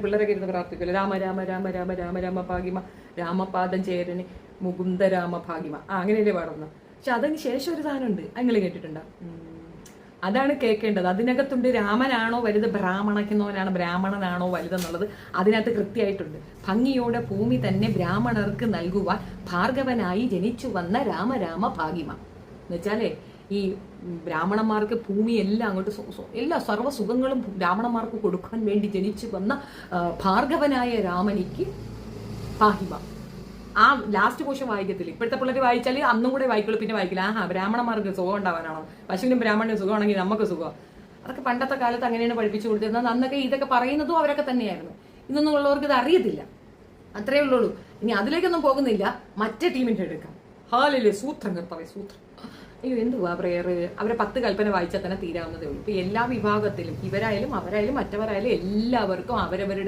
പിള്ളേരൊക്കെ ഇരുന്ന് പ്രാർത്ഥിക്കില്ല, രാമ രാമ രാമ രാമ രാമ രാമ ഭാഗ്യമ രാമപാദം ചേരന് മുകുന്ദ രാമ ഭാഗ്യമ, അങ്ങനെയല്ലേ പാടുന്നത്. പക്ഷെ അതിന് ശേഷം ഒരു സാധനമുണ്ട്, നിങ്ങൾ കേട്ടിട്ടുണ്ടോ? അതാണ് കേൾക്കേണ്ടത്. അതിനകത്തുണ്ട് രാമനാണോ വലുത്, ബ്രാഹ്മണനാണോ വലുതെന്നുള്ളത് അതിനകത്ത് കൃത്യമായിട്ടുണ്ട്. ഭംഗിയോടെ ഭൂമി തന്നെ ബ്രാഹ്മണർക്ക് നൽകുവാൻ ഭാർഗവനായി ജനിച്ചു വന്ന രാമ രാമ ഭാഗ്യമ എന്നുവെച്ചാലേ, ഈ ബ്രാഹ്മണന്മാർക്ക് ഭൂമി എല്ലാം അങ്ങോട്ട് എല്ലാ സർവ്വസുഖങ്ങളും ബ്രാഹ്മണന്മാർക്ക് കൊടുക്കാൻ വേണ്ടി ജനിച്ചു വന്ന ഭാർഗവനായ രാമനിക്ക് ഭാഗ്യമ. ആ ലാസ്റ്റ് പോഷൻ വായിക്കത്തില്ല. ഇപ്പോഴത്തെ പിള്ളേർ വായിച്ചാൽ അന്നും കൂടെ വായിക്കുള്ളൂ, പിന്നെ വായിക്കില്ല. ബ്രാഹ്മണന്മാർക്ക് സുഖം ഉണ്ടാവാനാണോ, പശുവിനും ബ്രാഹ്മണനും സുഖമാണെങ്കിൽ നമുക്ക് സുഖം. അതൊക്കെ പണ്ടത്തെ കാലത്ത് അങ്ങനെയാണ് പഠിപ്പിച്ചു കൊടുത്തിരുന്നത്. അന്നൊക്കെ ഇതൊക്കെ പറയുന്നതും അവരൊക്കെ തന്നെയായിരുന്നു. ഇന്നൊന്നും ഉള്ളവർക്ക് ഇത് അറിയത്തില്ല. അത്രേ ഉള്ളൂ. ഇനി അതിലേക്കൊന്നും പോകുന്നില്ല, മറ്റേ ടീമിന്റെ എടുക്കാം. ഹാലല്ലേ, സൂത്രം കർത്താവേ സൂത്രം. അയ്യോ എന്തുവാ പ്രേയർ, അവരെ 10 കൽപ്പന വായിച്ചാൽ തന്നെ തീരാവുന്നതേ ഉള്ളൂ. ഇപ്പൊ എല്ലാ വിഭാഗത്തിലും ഇവരായാലും അവരായാലും മറ്റവരായാലും എല്ലാവർക്കും അവരവരുടെ